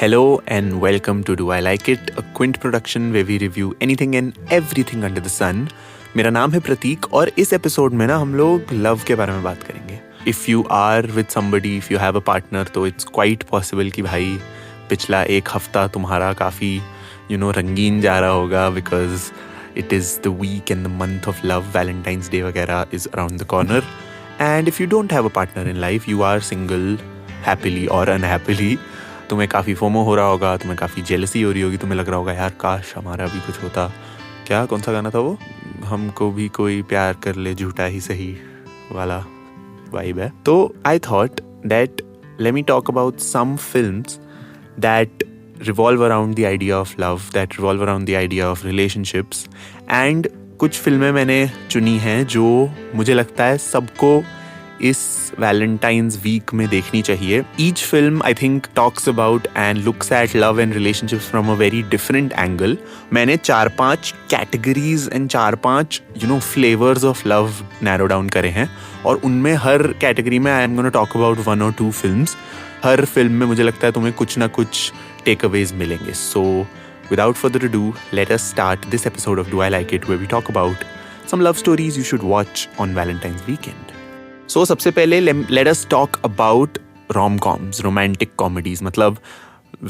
Hello and welcome to Do I Like It, a Quint production where we review anything and everything under the sun. मेरा नाम है प्रतीक और इस episode में ना हम लोग लव के बारे में बात करेंगे. If you are with somebody, if you have a partner, तो it's quite possible कि भाई पिछला एक हफ्ता तुम्हारा काफ़ी रंगीन जा रहा होगा because it is the week and the month of love. Valentine's Day वगैरह is around the corner. And if you don't have a partner in life, you are single, happily or unhappily. तुम्हें काफ़ी FOMO हो रहा होगा, तुम्हें काफ़ी jealousy हो रही होगी, तुम्हें लग रहा होगा यार काश हमारा भी कुछ होता. क्या कौन सा गाना था वो? हमको भी कोई प्यार कर ले झूठा ही सही वाला वाइब है. तो I thought that let me talk about some films that revolve around the idea of love, that revolve around the idea of relationships. And कुछ फिल्में मैंने चुनी हैं जो मुझे लगता है सबको इस वैलेंटाइन्स वीक में देखनी चाहिए. Each film I think talks about and looks at love and relationships from a very different angle. मैंने 4-5 categories and 4-5 flavors of love narrow down करे हैं और उनमें हर category में I am going to talk about 1 or 2 films. Her film में मुझे लगता है तुम्हें कुछ ना कुछ takeaways मिलेंगे. So without further ado, let us start this episode of Do I Like It, where we talk about some love stories you should watch on Valentine's weekend. So सबसे पहले let us talk about rom-coms, romantic comedies. मतलब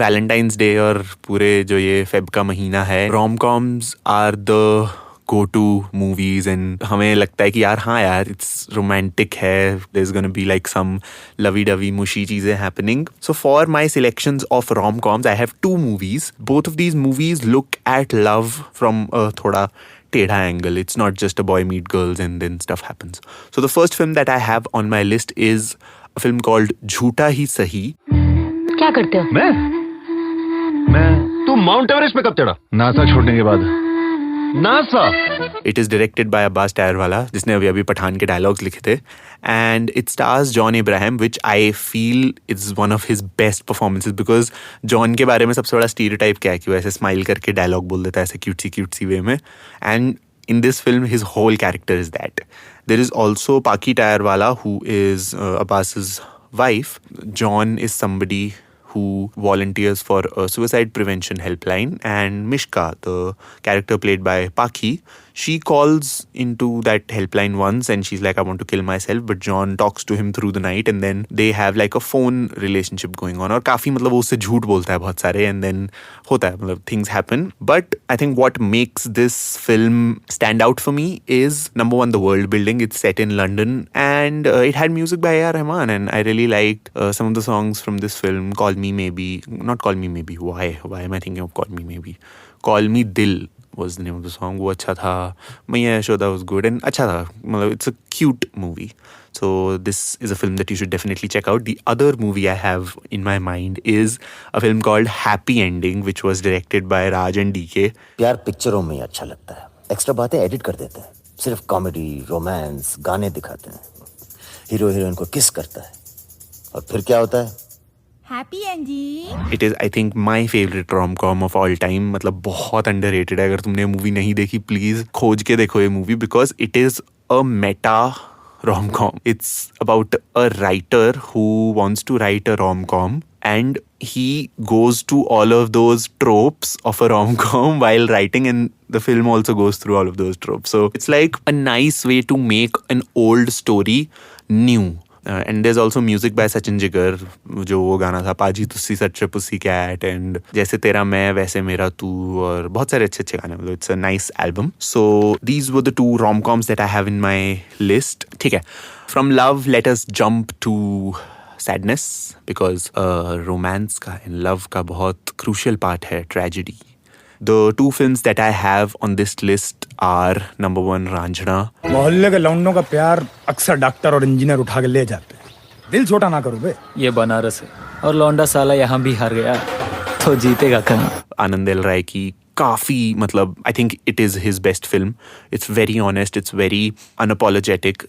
Valentine's Day और पूरे जो ये Feb का महीना है, rom-coms are the go-to movies and हमें लगता है कि यार हाँ यार it's romantic है, there's gonna be like some lovey-dovey mushy चीज़ें happening. So for my selections of rom-coms, I have 2 movies. Both of these movies look at love from a थोड़ा टेढ़ा angle. It's not just a boy meet girls and then stuff happens. So the first film that I have on my list is a film called झूठा ही सही. क्या करते हो? मैं तू mount Everest पे कब चढ़ा? नासा छोड़ने के बाद. NASA. It is directed by Abbas Tyrewala, जिसने अभी पठान के डायलॉग्स लिखे थे, and it stars John Abraham, which I feel is one of his best performances because John के बारे में सबसे बड़ा stereotype क्या है कि वो ऐसे स्माइल करके डायलॉग बोल देता है ऐसे क्यूट सी वे में, and in this film his whole character is that. There is also Paki Tayarwala, who is Abbas's wife. John is somebody who volunteers for a suicide prevention helpline, and Mishka, the character played by Paki, she calls into that helpline once and she's like, I want to kill myself, but John talks to him through the night and then they have like a phone relationship going on. और काफी मतलब वो उससे झूठ बोलता है बहुत सारे and then होता है मतलब things happen. But I think what makes this film stand out for me is number one, the world building. It's set in London and it had music by A.R. Rahman and I really liked some of the songs from this film. Call Me Maybe, not Call Me Maybe, why am I thinking of Call Me Maybe? Call Me Dil was the name of the song. वो अच्छा था. Maiya Yashoda was good and अच्छा था. मतलब it's a cute movie. So this is a film that you should definitely check out. The other movie I have in my mind is a film called Happy Ending, which was directed by Raj and DK. प्यार पिक्चरों में अच्छा लगता है. Extra बातें edit कर देते हैं. सिर्फ कॉमेडी, रोमांस, गाने दिखाते हैं. हीरो हीरोइन को किस करता है. और फिर क्या होता है? Happy ending. It is, I think, my favorite rom-com of all time. मतलब बहुत underrated है. अगर तुमने मूवी नहीं देखी, please खोज के देखो ये movie because it is a meta rom-com. It's about a writer who wants to write a rom-com and he goes to all of those tropes of a rom-com while writing, and the film also goes through all of those tropes. So it's like a nice way to make an old story new. And there's also music by Sachin Jigar, जो वो गाना था पाजी तुस्सी सच्चे पुस्सी cat and जैसे तेरा मैं वैसे मेरा तू और बहुत सारे अच्छे गाने. मतलब it's a nice album. So these were the 2 rom-coms that I have in my list. ठीक है. From love, let us jump to sadness because romance का and love का बहुत crucial part है tragedy. The 2 films that I have on this list are number 1, Ranjana. मोहल्ले के लौंडों का प्यार अक्सर डॉक्टर और इंजीनियर उठा के ले जाते हैं. दिल छोटा ना करो बे. ये बनारस है और लौंडा साला यहाँ भी हार गया तो जीतेगा कहाँ. आनंद एल राय की काफ़ी मतलब I think it is his best film. It's very honest, it's very unapologetic,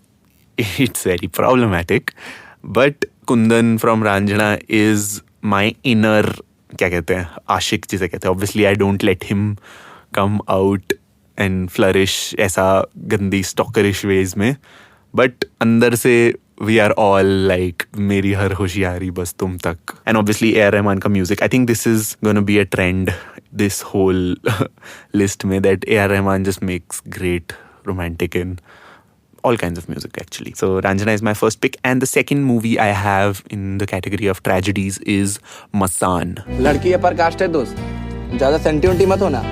it's very problematic. But Kundan from Ranjana is my inner क्या कहते हैं आशिक जिसे कहते हैं. Obviously I don't let him come out and flourish ऐसा गंदी stalkerish ways में, but अंदर से we are all like मेरी हर होशियारी बस तुम तक. And obviously A.R. Rahman का music. I think this is going to be a trend, this whole list में, that A.R. Rahman just makes great romantic and all kinds of music actually. So Ranjana is my first pick, and the second movie I have in the category of tragedies is Masaan. लड़की है पर cast है दोस्त, ज्यादा सेंटिमेंटी मत होना.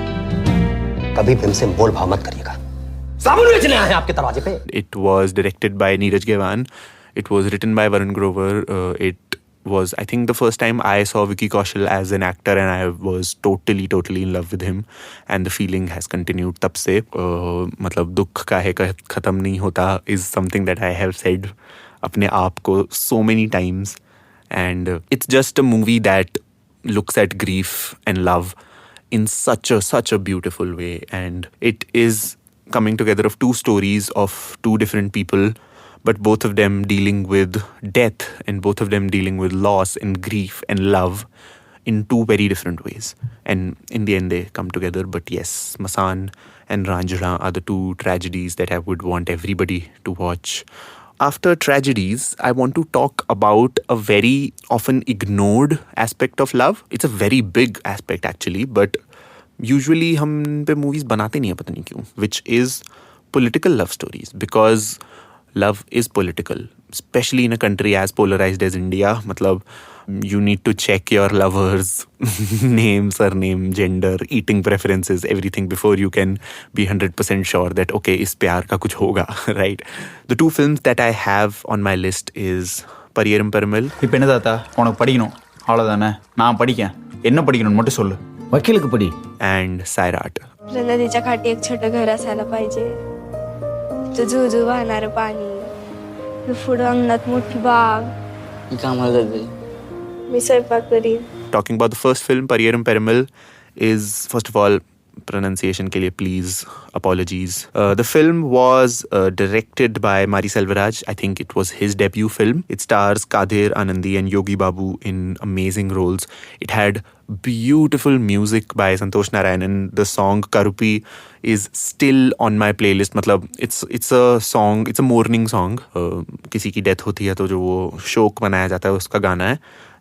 कभी film से मोल भाव मत करिएगा. साबुन बेचने आए हैं आपके दरवाजे पे. It was directed by Neeraj Gewan. It was written by Varun Grover. It was, I think, the first time I saw Vicky Kaushal as an actor, and I was totally in love with him. And the feeling has continued तब से. मतलब दुख काहे खत्म नहीं होता is something that I have said अपने आप को so many times. And it's just a movie that looks at grief and love in such a beautiful way. And it is coming together of two stories of two different people, but both of them dealing with death and both of them dealing with loss and grief and love in two very different ways. And in the end they come together. But yes, Masaan and Ranjana are the two tragedies that I would want everybody to watch. After Tragedies, I want to talk about a very often ignored aspect of love. It's a very big aspect actually, but usually हम पे movies बनाते नहीं है पता नहीं क्यों, which is political love stories, because love is political, especially in a country as polarized as India. मतलब you need to check your lover's name, surname, gender, eating preferences, everything before you can be 100% sure that okay, इस प्यार का कुछ होगा, right? The two films that I have on my list is Pariyerum Perumal. இப்போ என்ன தாத்தா உனக்கு படிக்கணும் அவ்வளோதானே, நான் படிக்கேன், என்ன படிக்கணும்னு மட்டும் சொல்லு. वकील पड़ी. And Sairat. नदीच्या काठी एक छोटं घर असायला पाहिजे, तो झुळझुळ वाहणारं पाणी, पुढं अंगणात मोठी बाग. मी कामाला जाते. मी स्वयंपाक करीन. Talking about the first film, Pariyerum Perumal, is, first of all, pronunciation के लिए please apologies. The film was directed by Mari Selvaraj. I think it was his debut film. It stars Kadir Anandi and Yogi Babu in amazing roles. It had beautiful music by Santosh Narayan, and the song Karupi is still on my playlist. मतलब it's a song, it's a mourning song. किसी की death होती है तो जो वो शोक मनाया जाता है उसका गाना है.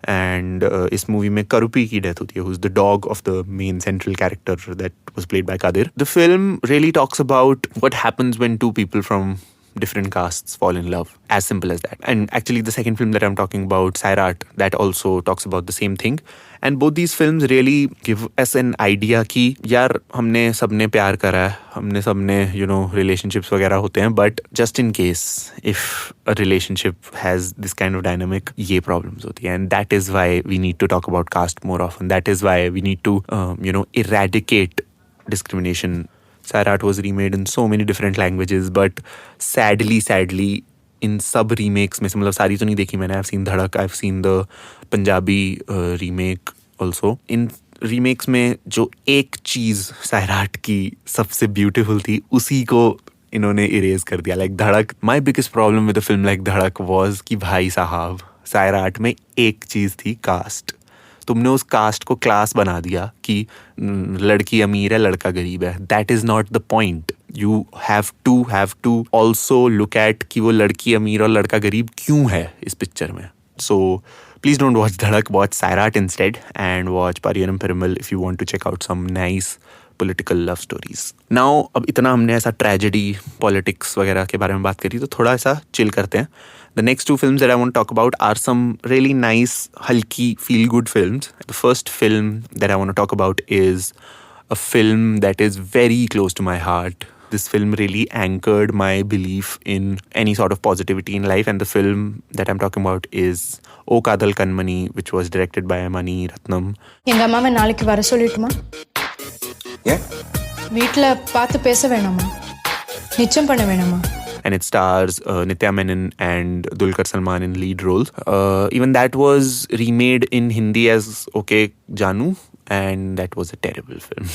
And इस मूवी में करुपी की डेथ होती है, who's the dog of the main central character that was played by Kadir. The film really talks about what happens when two people from different castes fall in love. As simple as that. And actually the second film that I'm talking about, Sairat, that also talks about the same thing. And both these films really give us an idea कि यार हमने सबने प्यार करा है, हमने सबने relationships वगैरह होते हैं, but just in case if a relationship has this kind of dynamic, ये problems होती हैं. And that is why we need to talk about caste more often. That is why we need to eradicate discrimination. Sairat was remade in so many different languages, but sadly in sub remakes में से, मतलब सारी तो नहीं देखी मैंने. I've seen धड़क, I've seen the Punjabi remake also. In remakes में जो एक चीज़ Sairat की सबसे beautiful थी, उसी को इन्होंने erase कर दिया. Like धड़क, my biggest problem with a film like धड़क was कि भाई साहब Sairat में एक चीज़ थी, कास्ट. तुमने उस कास्ट को क्लास बना दिया कि लड़की अमीर है लड़का गरीब है. That is not the point. You have to also look at कि वो लड़की अमीर और लड़का गरीब क्यों है इस पिक्चर में. सो प्लीज डोंट वॉच धड़क, watch Sairat instead, and watch Pariyerum Perumal if you want to check out some nice political love stories. Now अब इतना हमने ऐसा ट्रेजेडी पॉलिटिक्स वगैरह के बारे में बात करी, तो थोड़ा ऐसा चिल करते हैं. The next two films that I want to talk about are some really nice, halki, feel-good films. The first film that I want to talk about is a film that is very close to my heart. This film really anchored my belief in any sort of positivity in life, and the film that I'm talking about is O Kadal Kanmani, which was directed by Mani Ratnam. எங்க அம்மாவை நாளைக்கு வர சொல்லட்டுமா? ஏன்? வீட்ல பார்த்து பேச வேணாமா? நிச்சயம் பண்ண வேணாமா? And it stars Nitya Menon and Dulquer Salmaan in lead roles. Even that was remade in Hindi as Okay Janu, and that was a terrible film.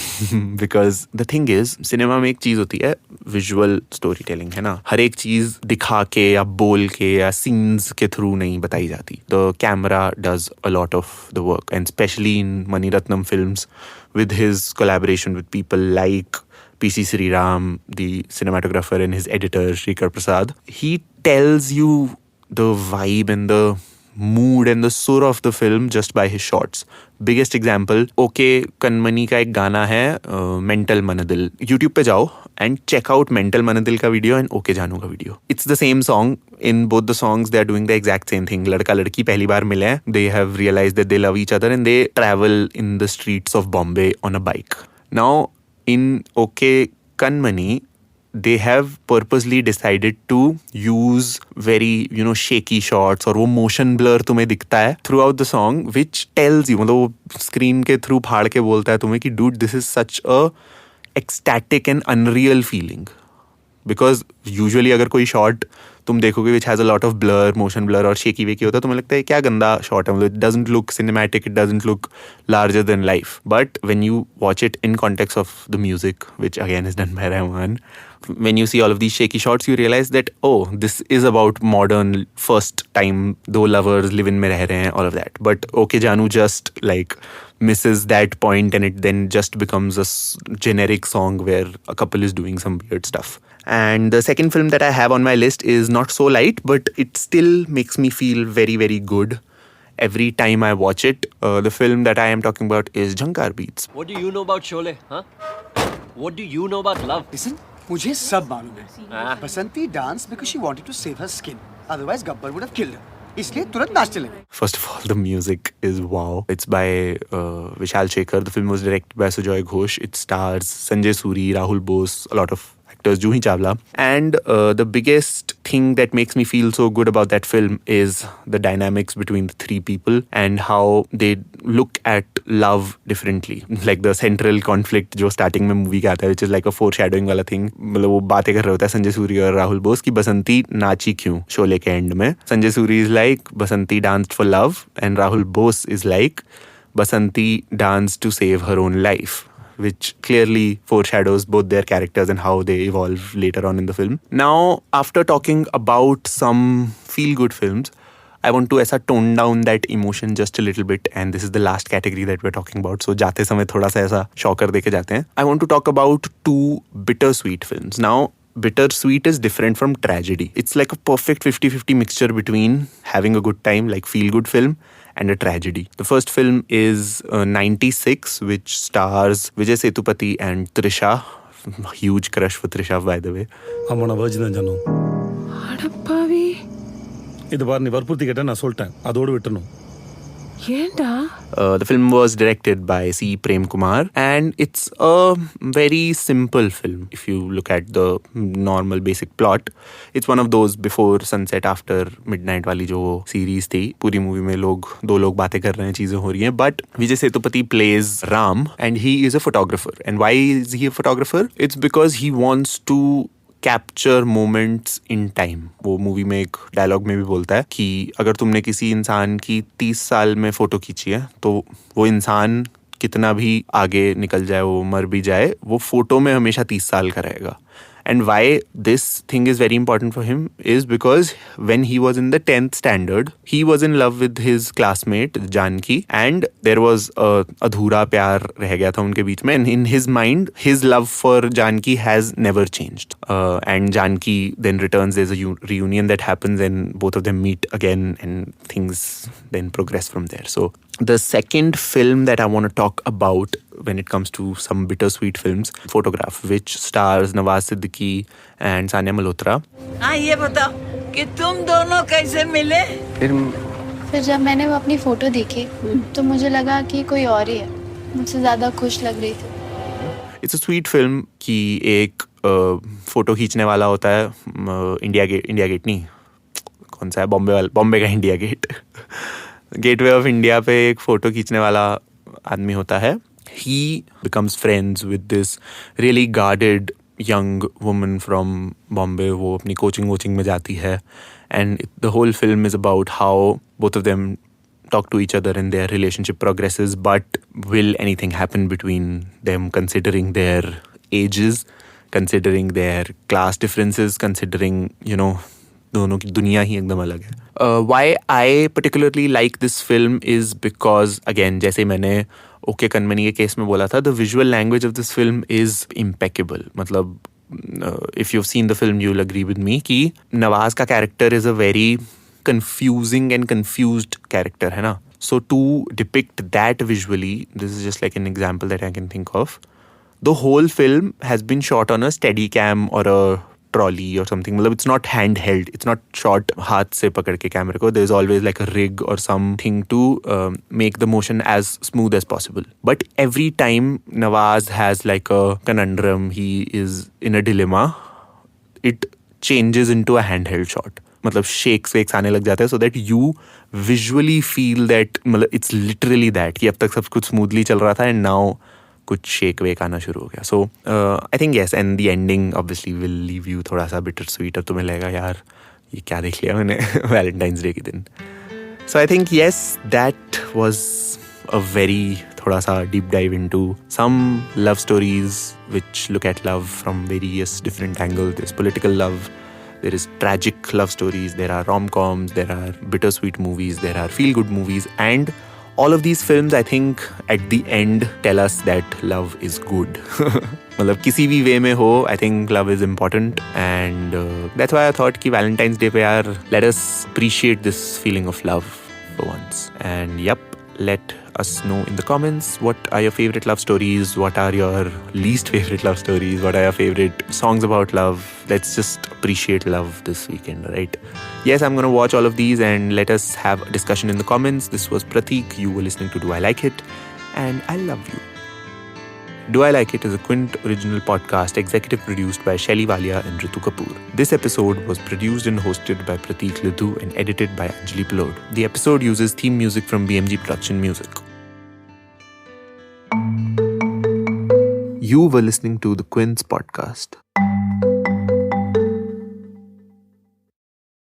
Because the thing is, cinema में एक चीज़ होती है, visual storytelling है ना. हर एक चीज़ दिखा के या बोल के या scenes के through नहीं बताई जाती. The camera does a lot of the work, and especially in Mani Ratnam films, with his collaboration with people like PC Sriram, the cinematographer, and his editor Shrikar Prasad, he tells you the vibe and the mood and the sur of the film just by his shots. Biggest example, okay Kanmani का एक गाना है mental मनदिल. YouTube पे जाओ and check out mental मनदिल का video and okay जानू का video. It's the same song. In both the songs they are doing the exact same thing. लड़का लड़की पहली बार मिले हैं. They have realized that they love each other and they travel in the streets of Bombay on a bike. Now in okay Kanmani they have purposely decided to use very shaky shots और वो motion blur तुम्हें दिखता है throughout the song which tells you, मतलब वो screen के through फाड़ के बोलता है तुम्हें कि dude this is such a ecstatic and unreal feeling. Because usually अगर कोई shot तुम देखोगे which has a lot of blur, motion blur और shaky वेकी होता है तुम्हें लगता है क्या गंदा shot है, मतलब it doesn't look cinematic, it doesn't look larger than life. But when you watch it in context of the music, which again is done by Rahman, when you see all of these shaky shots you realize that oh, this is about modern first time दो lovers live in में रह रहे हैं, all of that. But Okay Janu just like misses that point and it then just becomes a generic song where a couple is doing some weird stuff. And the second film that I have on my list is not so light, but it still makes me feel very, very good every time I watch it. The film that I am talking about is Jhankar Beats. What do you know about Sholay, huh? What do you know about love? Listen, मुझे सब मालूम है. बसंती danced because she wanted to save her skin. Otherwise, Gabbar would have killed her. इसलिए तुरंत नाचने लगे. First of all, the music is wow. It's by Vishal Shekhar. The film was directed by Sujoy Ghosh. It stars Sanjay Suri, Rahul Bose, a lot of actors, Juhi Chawla. And the biggest thing that makes me feel so good about that film is the dynamics between the three people and how they look at love differently. Like the central conflict जो starting में movie का आता है, which is like a foreshadowing वाला thing. मतलब वो बातें कर रहे होता है संजय सूरी और राहुल बोस की बसंती नाची क्यों शोले के एंड में. Sanjay Suri is like Basanti danced for love and Rahul Bose is like Basanti danced to save her own life, which clearly foreshadows both their characters and how they evolve later on in the film. Now, after talking about some feel-good films, I want to ऐसा tone down that emotion just a little bit, and this is the last category that we're talking about. So जाते समय थोड़ा सा ऐसा shocker देके जाते हैं. I want to talk about two bittersweet films. Now, Bittersweet is different from Tragedy. It's like a perfect 50-50 mixture between having a good time, like feel-good film, and a tragedy. The first film is 96, which stars Vijay Sethupathi and Trisha. Huge crush for Trisha, by the way. அம்மன வர்ஜினா Janu அடப்பாவி இது பாரு நீ வற்புறுத்தி கேட்ட நான் சொல்லிட்டேன் அதோடு விட்டுறணும். ஏண்டா? The film was directed by C. Prem Kumar and it's a very simple film. If you look at the normal basic plot, it's one of those before sunset after midnight वाली जो series थी. पूरी movie में दो लोग बातें कर रहे हैं, चीजें हो रही हैं. But Vijay Sethupathi plays Ram and he is a photographer. And why is he a photographer? It's because he wants to capture moments in time. वो मूवी में एक डायलॉग में भी बोलता है कि अगर तुमने किसी इंसान की 30 साल में फोटो खींची है तो वो इंसान कितना भी आगे निकल जाए, वो मर भी जाए, वो फोटो में हमेशा 30 साल का रहेगा. And why this thing is very important for him is because when he was in the 10th standard, he was in love with his classmate Janki and there was a adhura pyar रह गया था उनके बीच में. And in his mind, his love for Janki has never changed. And Janki then returns. There's a reunion that happens and both of them meet again and things then progress from there. So the second film that I want to talk about when it comes to some bittersweet films, Photograph, which stars Nawaz Siddiqui and Sania Malhotra. हाँ ये बताओ कि तुम दोनों कैसे मिले? फिर जब मैंने वो अपनी फोटो देखी तो मुझे लगा कि कोई और ही है, मुझसे ज्यादा खुश लग रही थी. It's a sweet film कि एक फोटो खींचने वाला होता है इंडिया गेट नहीं, कौन सा है, बॉम्बे का India Gate, Gateway of India पे एक फोटो खींचने वाला आदमी होता है. He becomes friends with this really guarded young woman from Bombay. वो अपनी कोचिंग में जाती है and the whole film is about how both of them talk to each other and their relationship progresses. But will anything happen between them considering their ages, considering their class differences, considering, you know, दोनों की दुनिया ही एकदम अलग है. Why I particularly like this film is because, again, जैसे मैंने okay Kanmani के case में बोला था, the visual language of this film is impeccable. मतलब if you've seen the film, you'll agree with me कि नवाज का character is a very confusing and confused character है ना. So to depict that visually, this is just like an example that I can think of. The whole film has been shot on a steady cam or a trolley or something. मतलब it's not handheld. It's not shot हाथ से पकड़ के camera को. There's always like a rig or something to make the motion as smooth as possible. But every time Nawaz has like a conundrum, he is in a dilemma, it changes into a handheld shot. मतलब shakes आने लग जाते हैं so that you visually feel that मतलब it's literally that कि अब तक सब कुछ smoothly चल रहा था and now कुछ शेक वेक आना शुरू हो गया. So I think yes, and the ending obviously will leave you थोड़ा सा बिटर स्वीट, और तुम्हें लगेगा यार ये क्या देख लिया मैंने वैलेंटाइंस डे के दिन. So I think yes, that was a very थोड़ा सा deep dive into some love stories which look at love from various different angles. There's political love, there is tragic love stories, there are rom-coms, there are bittersweet movies, there are feel-good movies, and all of these films, I think, at the end tell us that love is good. मतलब किसी भी वे में हो, I think love is important, and that's why I thought कि Valentine's Day पे यार, let us appreciate this feeling of love for once. And yep, let us know in the comments what are your favorite love stories, what are your least favorite love stories, what are your favorite songs about love. Let's just appreciate love this weekend, right? Yes, I'm gonna watch all of these and let us have a discussion in the comments. This was Prateek, you were listening to Do I Like It, and I love you. Do I Like It is a Quint original podcast, executive produced by Shelly Walia and Ritu Kapoor. This episode was produced and hosted by Prateek Lidhu and edited by Anjali Pilod. The episode uses theme music from BMG Production Music. You were listening to the Quint's podcast.